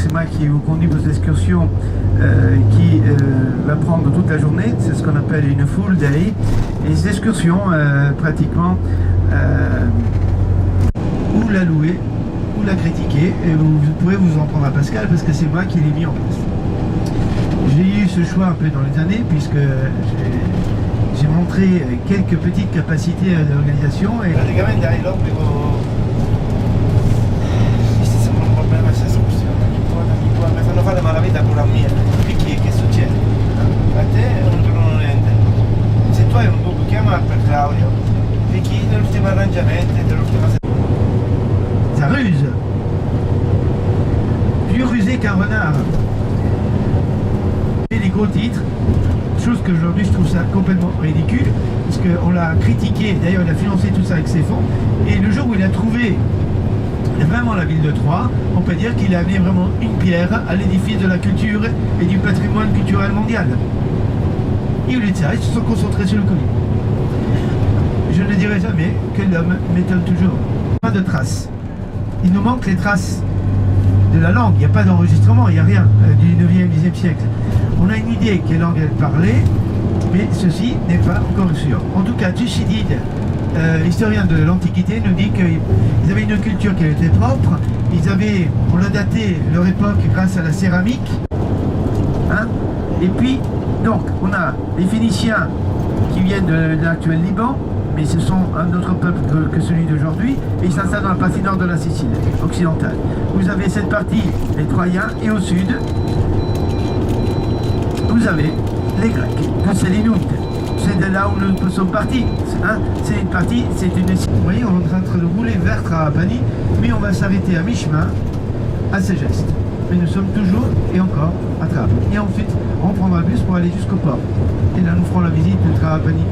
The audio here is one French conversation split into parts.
c'est moi qui vous conduis vos excursions qui va prendre toute la journée. C'est ce qu'on appelle une full day. Et les excursions, pratiquement, ou la louer, ou la critiquer. Et vous pourrez vous en prendre à Pascal parce que c'est moi qui l'ai mis en place. J'ai eu ce choix un peu dans les années puisque j'ai montré quelques petites capacités d'organisation. E praticamente hai l'obbligo, questi sembra un problema questa escursione, mi fanno fare malavita pure a me, perché che succede? A te non tornano niente, se tu hai un dubbio chiama per Claudio e chiedi dell'ultimo arrangiamento, dell'ultima... Ça ruse, plus rusé qu'un renard. Et les gros titres, chose qu'aujourd'hui je trouve ça complètement ridicule, parce qu'on l'a critiqué, d'ailleurs il a financé tout ça avec ses fonds, et le jour où il a trouvé vraiment la ville de Troyes, on peut dire qu'il a amené vraiment une pierre à l'édifice de la culture et du patrimoine culturel mondial. Et au lieu de ça, ils se sont concentrés sur le Covid. Je ne dirai jamais que l'homme m'étonne toujours. Pas de traces. Il nous manque les traces de la langue, il n'y a pas d'enregistrement, il n'y a rien du 9e, 10e siècle. On a une idée quelle langue elle parlait, mais ceci n'est pas encore sûr. En tout cas, Thucydide, historien de l'Antiquité, nous dit qu'ils avaient une culture qui était propre, on l'a daté leur époque grâce à la céramique, hein. Et puis, donc, on a les Phéniciens qui viennent de l'actuel Liban, mais ce sont un autre peuple que celui d'aujourd'hui, et ils s'installent dans la partie nord de la Sicile occidentale. Vous avez cette partie, les Troyens, et au sud, vous avez les Grecs, c'est les Noutes. C'est de là où nous sommes partis. Hein, c'est une partie, c'est une... Vous voyez, on est en train de rouler vers Trapani, mais on va s'arrêter à mi-chemin, à Ségeste. Mais nous sommes toujours et encore à Trapani. Et ensuite, on prendra le bus pour aller jusqu'au port. Et là, nous ferons la visite de Trapani.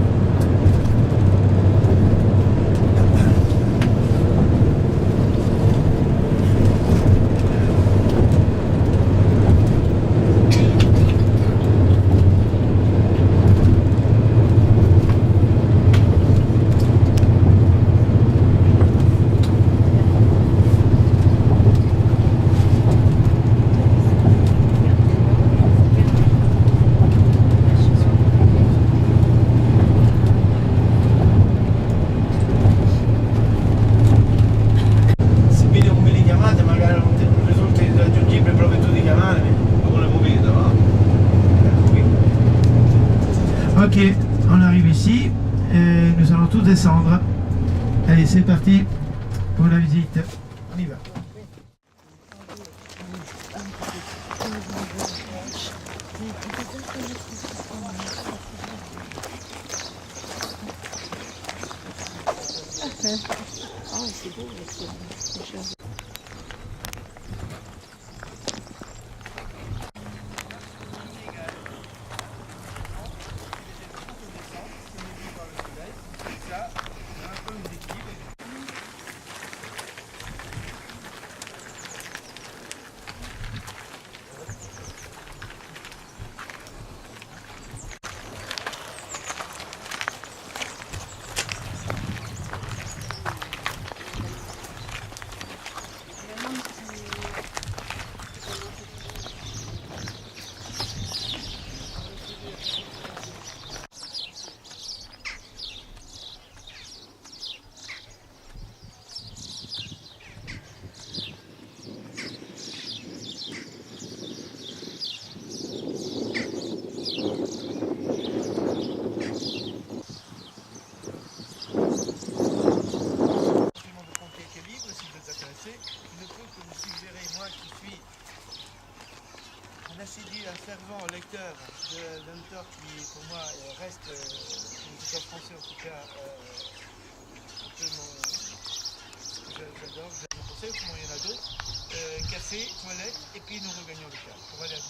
Ok, on arrive ici et nous allons tous descendre. Allez, c'est parti pour la visite. On y va. Oh, c'est beau, c'est cher. Assidu, un fervent lecteur d'un auteur qui, pour moi, reste, en tout cas français, en tout cas, un peu j'adore, je vous conseille, comment il y en a d'autres. Café, toilette, et puis nous regagnons le cadre pour aller à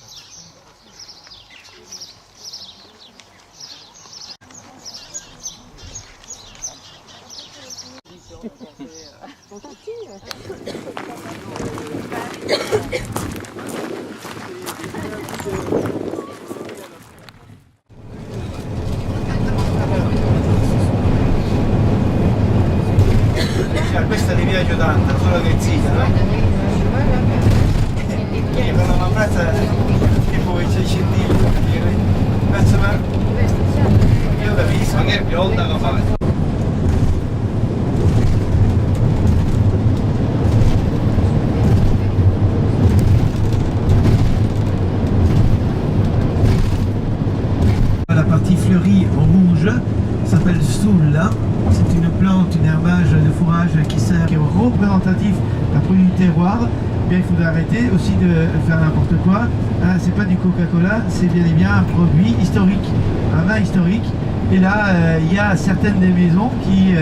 Questa di Via Giudanta, solo che zita, no? giornata che poi ci scendi per dire. Insomma, io la visto. Ma che bionda la fa? La partie fleurie en rouge s'appelle Soula. C'est une plante, un herbage de fourrage qui est représentatif d'un produit du terroir. Bien, il faudrait arrêter aussi de faire n'importe quoi. Hein, c'est pas du Coca-Cola, c'est bien et bien un produit historique, un vin historique. Et là, il y a certaines des maisons qui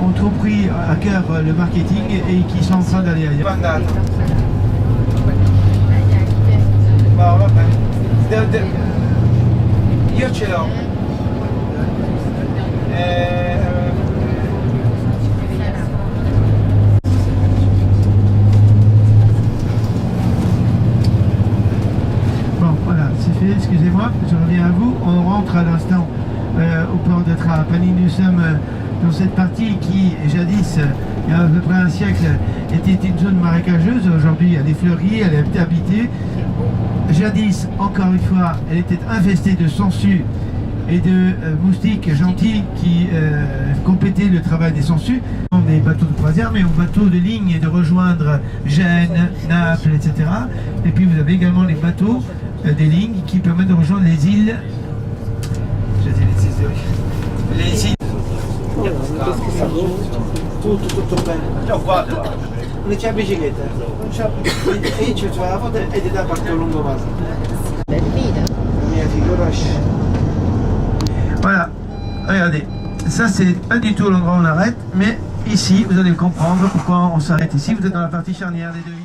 ont trop pris à cœur le marketing et qui sont en train d'aller ailleurs. No, vabbè. Io ce l'ho. Bon, voilà, c'est fait, excusez-moi, je reviens à vous. On rentre à l'instant au port de Trapani. Nous sommes dans cette partie qui, jadis, il y a à peu près un siècle, était une zone marécageuse. Aujourd'hui, elle est fleurie, elle est habitée. Jadis, encore une fois, elle était infestée de sangsues et de moustiques gentils qui complétaient le travail des sangsues. Des bateaux de croisière, mais aux bateaux de ligne et de rejoindre Gênes, Naples, etc. Et puis vous avez également les bateaux des lignes qui permettent de rejoindre les îles. Les îles. Tutto bene. No, guarda. Non c'è bicicletta. Non c'è. E io ci la foto e ti dà parte lungomaso. Belle ville. Mia figura. Voilà, regardez, ça c'est pas du tout l'endroit où on arrête, mais ici, vous allez comprendre pourquoi on s'arrête ici. Vous êtes dans la partie charnière des deux îles.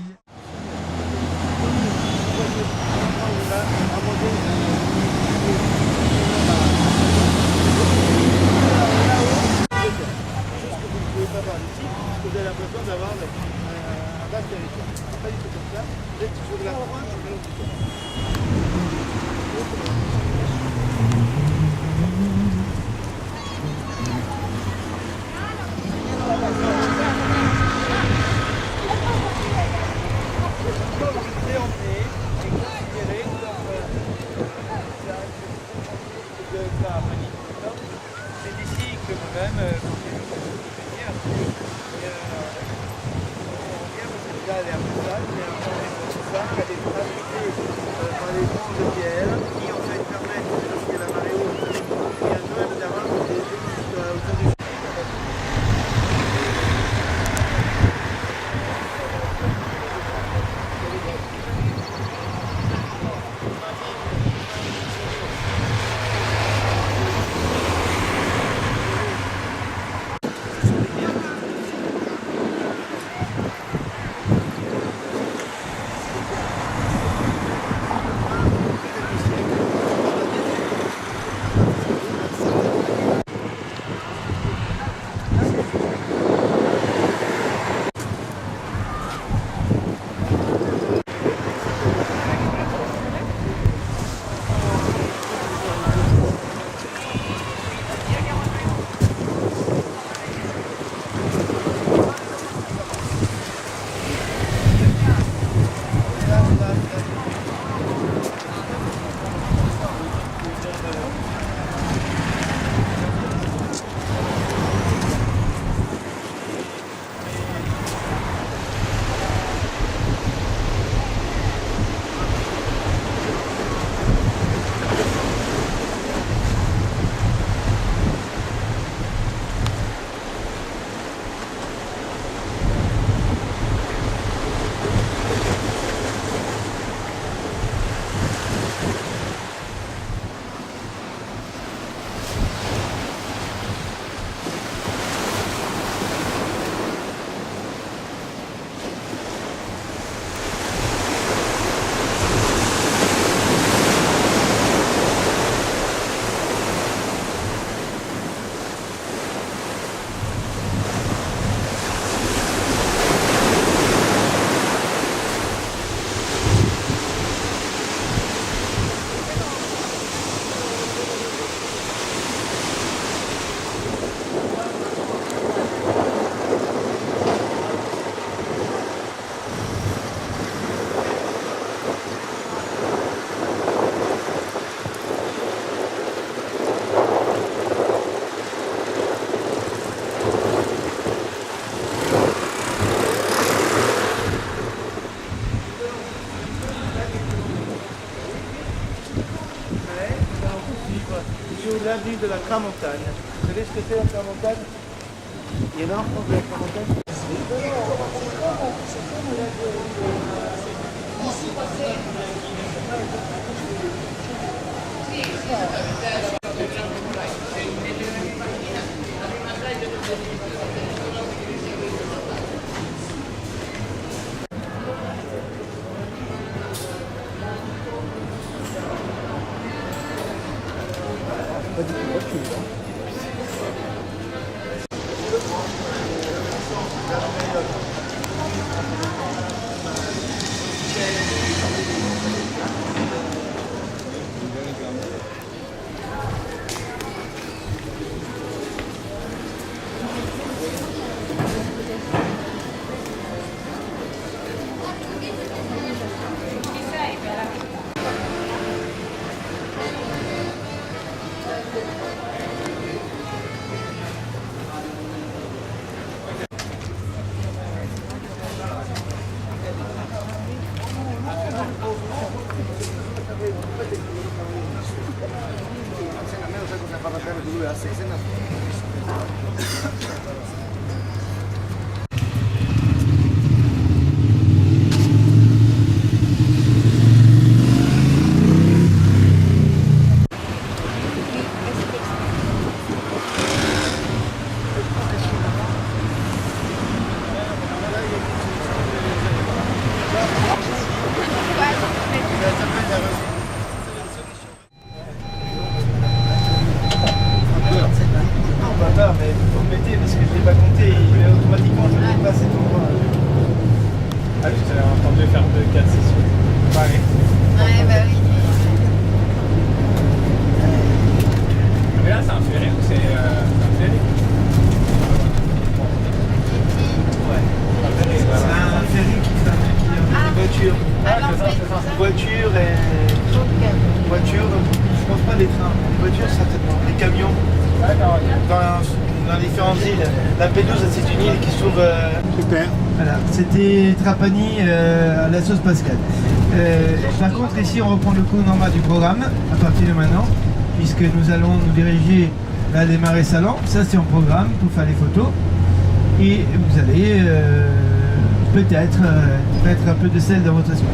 Vous avez l'impression d'avoir un vaste territoire. Pas du tout comme ça. Vous êtes sur de la pointe, c'est d'ici que vous-même vous venir. Là, elle est un peu sale, mais on est ça, elle est abritée par les bancs de pierre qui en fait permettent, lorsqu'il y a la marée haute, il y a quand même d'avoir des autour du de la Tramontane. Vous savez ce que c'est la Tramontane? Il y en a en France de la Tramontane? Mais vous le mettez parce que je ne l'ai pas compté, automatiquement je ne l'ai pas cet endroit. Ah oui, vous avez entendu faire 2-4 sessions. Ouais. Ouais, bah oui. Mais là, c'est un ferry ou c'est un ferry? Ouais. C'est un ferry qui fait des voitures. Ah, c'est ça, c'est ça. Voitures et. Voitures, je pense pas des trains. Les voitures, certainement. Les camions. D'accord, Dans différentes îles. Lampedusa, c'est une île qui se trouve. Super. Voilà, c'était Trapani à la sauce Pascal. Par contre, ici, on reprend le cours normal du programme à partir de maintenant, puisque nous allons nous diriger vers les marais salants. Ça, c'est en programme pour faire les photos. Et vous allez peut-être mettre un peu de sel dans votre esprit.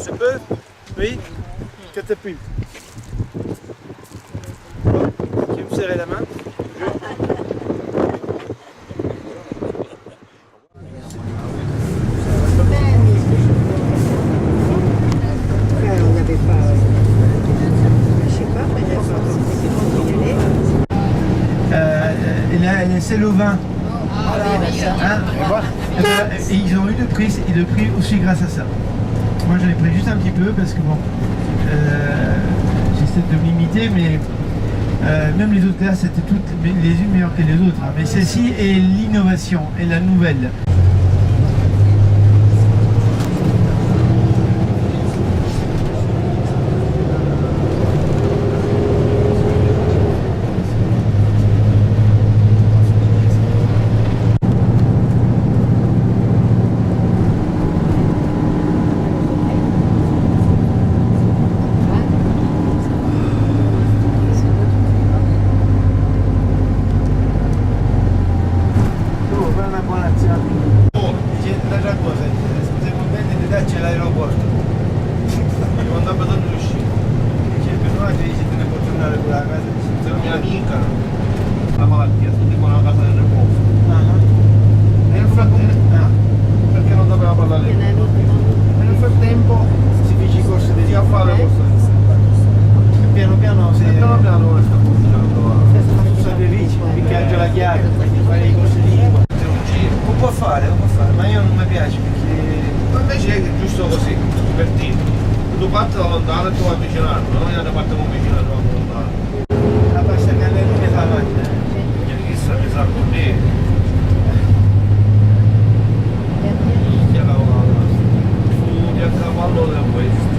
Je peux? Oui? Catapulte. Tu veux me serrer la main? On n'avait pas. Je sais pas, mais c'était quand il y allait. Et là, c'est le vin. Hein, et ils ont eu le prix aussi grâce à ça. Moi j'en ai pris juste un petit peu parce que bon, j'essaie de m'imiter, mais même les autres classes c'était toutes les unes meilleures que les autres. Hein. Mais celle-ci est l'innovation et la nouvelle. Oh, voilà, tiens. parte lontana tu avvicinato, non è da parte non vicina tu lontana. La passa che lei non ne fa avanti. Chissà che sa con te. Minchia la volata. Fuggi a cavallo da questo.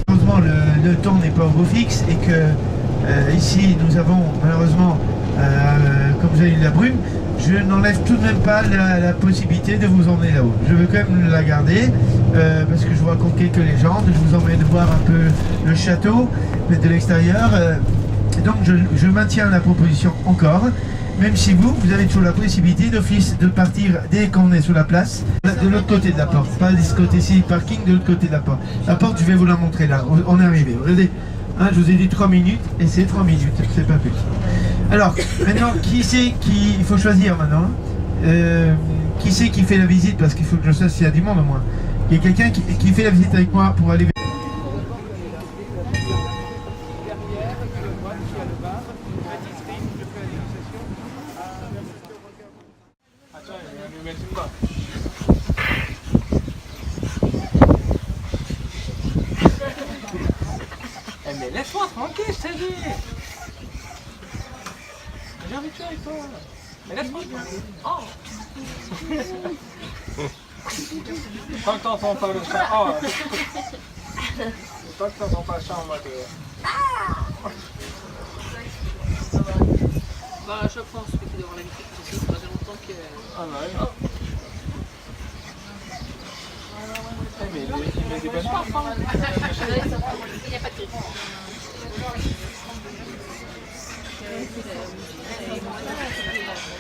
Malheureusement, le temps n'est pas au beau fixe et que ici nous avons malheureusement, comme vous avez eu la brume, je n'enlève tout de même pas la possibilité de vous emmener là-haut. Je veux quand même la garder parce que je vous raconte quelques légendes, je vous emmène voir un peu le château de l'extérieur. Et donc je maintiens la proposition encore, même si vous avez toujours la possibilité d'office de partir dès qu'on est sur la place, de l'autre côté de la porte, pas de ce côté-ci, parking, de l'autre côté de la porte. La porte, je vais vous la montrer là, on est arrivé. Regardez, hein, je vous ai dit 3 minutes et c'est 3 minutes, c'est pas plus. Alors, maintenant, qui c'est qui... Il faut choisir maintenant. Qui c'est qui fait la visite, parce qu'il faut que je sache s'il y a du monde au moins. Il y a quelqu'un qui fait la visite avec moi pour aller... Mais laisse-moi tranquille, je t'ai dit. J'ai envie de jouer avec toi. Mais laisse-moi. Oh. Tant que t'entends pas le chat. Oh. Tant que t'entends pas le chat en mode. Bah, à chaque fois, celui qui doit avoir la musique, ça fait longtemps que. Ah ouais. Mais il met des bonnes parts, hein. Il n'y a pas de grille.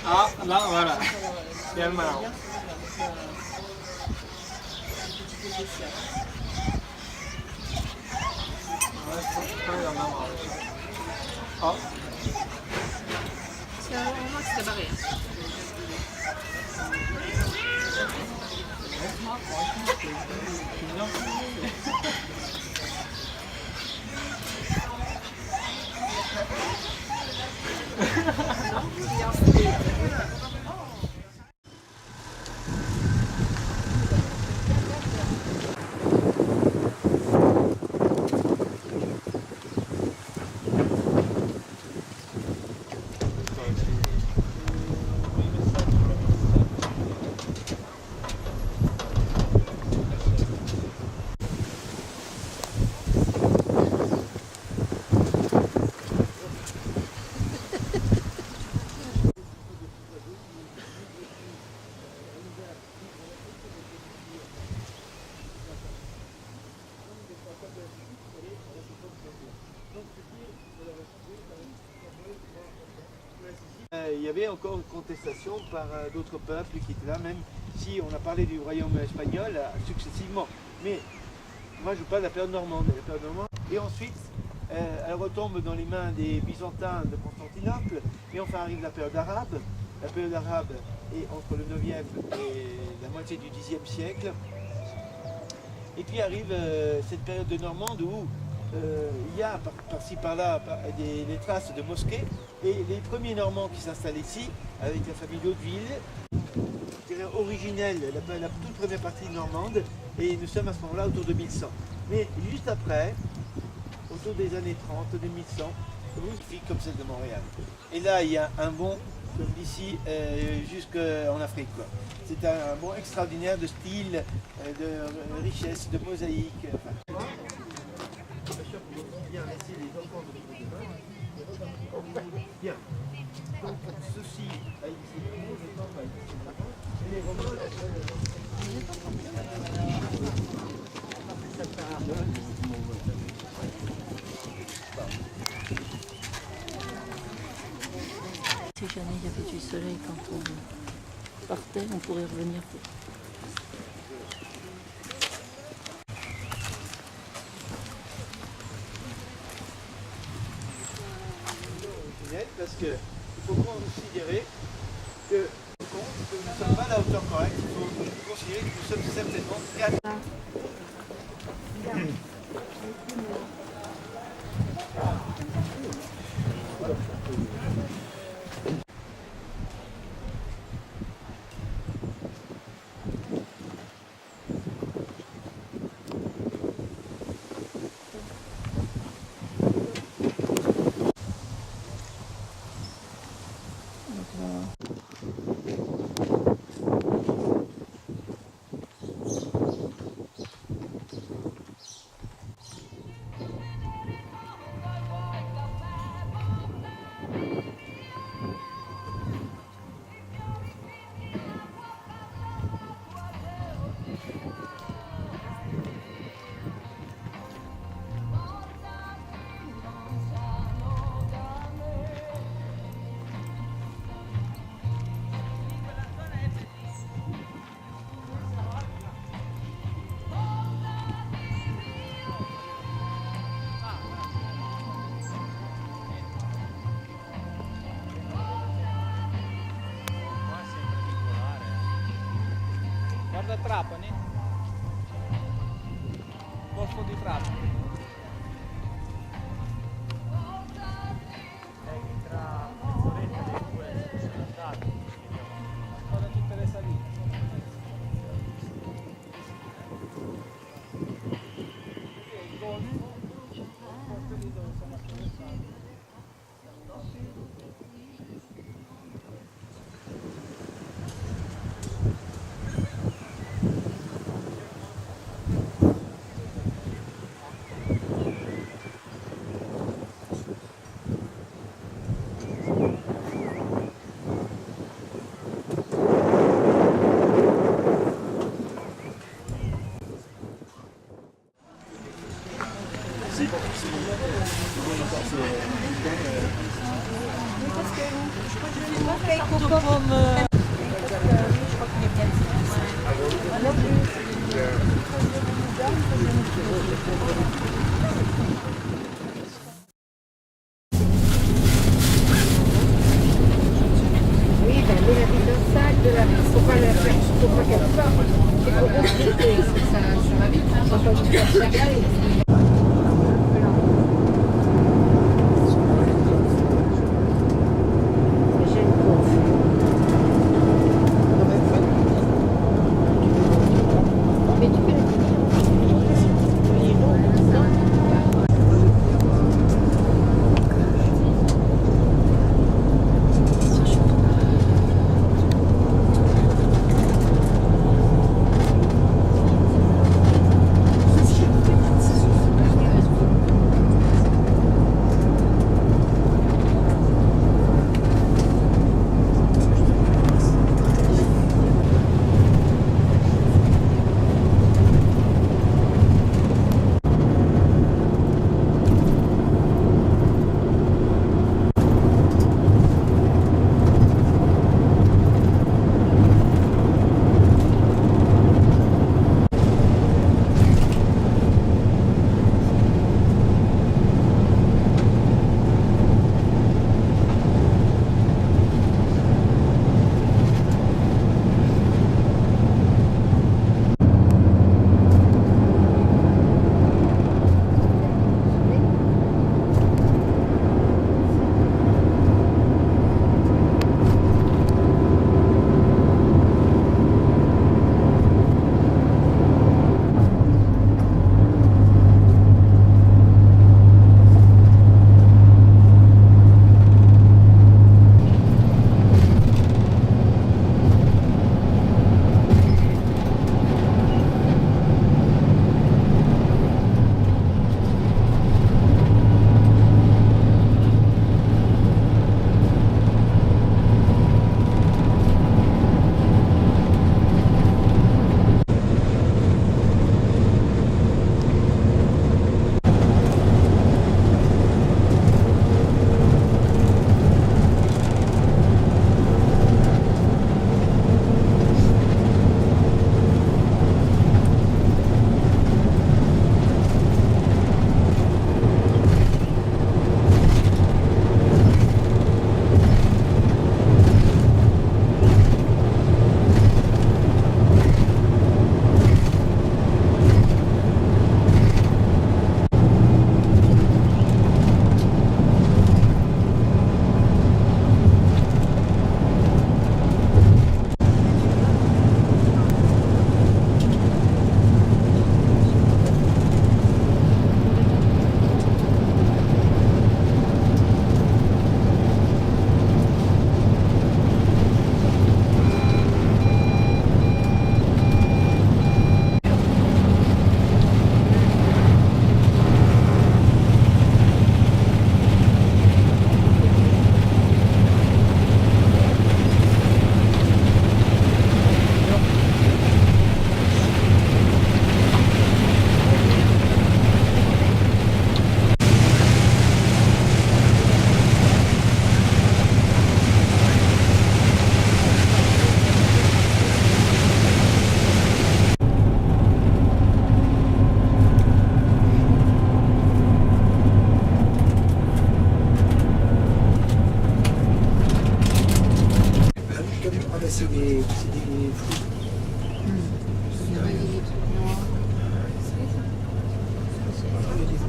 Ah, là, voilà. Il y a le malin. Ah. C'est un moment que c'est barré. Il y avait encore une contestation par d'autres peuples qui étaient là, même si on a parlé du royaume espagnol successivement. Mais moi je parle de la période normande. Et ensuite, elle retombe dans les mains des Byzantins de Constantinople, et enfin arrive la période arabe. La période arabe est entre le 9e et la moitié du 10e siècle. Et puis arrive cette période de Normande où il y a par-ci par-là des traces de mosquées, et les premiers Normands qui s'installent ici, avec la famille d'Hauteville, je dirais originelle, la toute première partie normande, et nous sommes à ce moment-là autour de 1100. Mais juste après, autour des années 30, 2100, magnifique comme celle de Montréal. Et là, il y a un bond comme d'ici jusqu'en Afrique. C'est un bond extraordinaire de style, de richesse, de mosaïque. Enfin. Bien laisser les enfants de demain. Bien. Donc ceci a été et les Romains Si jamais il y avait du soleil quand on partait, on pourrait revenir. parce qu'il faut considérer que nous ne sommes pas à la hauteur correcte, il faut considérer que nous sommes certainement 4. Guarda Trapani. Posto di Trapani. Tra mezz'oretta dei due sono andati. Cosa ti interessa lì? Il golfo, il posto lì dove siamo attraversati. Oui, ben, lui, il habite dans le sac de la... Faut pas le faire, faut pas qu'elle sorte. C'est trop compliqué, ça va vite. Faut pas lui faire chercher. J'ai une course. Mais tu peux le finir.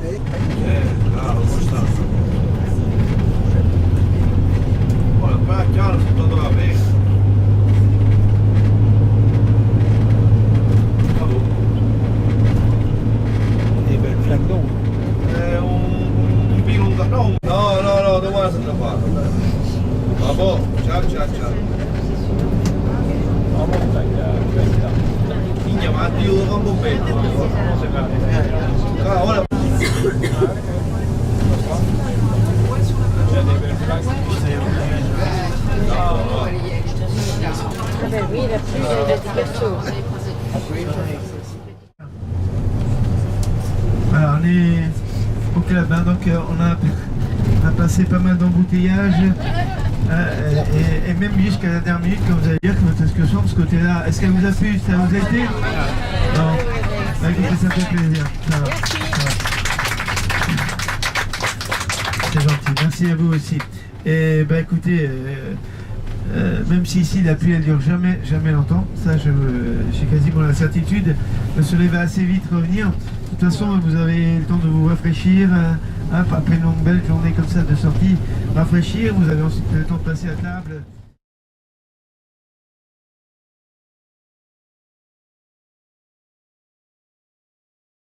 Claro, está. Olha, para cá, toda uma vez. Acabou. Des belles flaques d'eau. É um pilunga. Não, não vai ser tapado. Tá bom, tchau, tchau, tchau. Minha mãe deu um bom beijo. Cara, olha. Ah ben oui, là-dessus, il y a des persos. Alors on est au club, hein, donc on a passé pas mal d'embouteillages et même jusqu'à la dernière minute, comme vous allez dire, que votre excursion de ce côté-là, est-ce qu'elle vous a plu? Ça vous a été? Non. Bah, écoutez, ça fait plaisir. Ça va. C'est gentil, merci à vous aussi. Et bah écoutez, même si ici la pluie elle dure jamais longtemps, ça j'ai quasiment la certitude, le soleil va assez vite revenir. De toute façon vous avez le temps de vous rafraîchir, après une longue belle journée comme ça de sortie, rafraîchir, vous avez ensuite le temps de passer à table.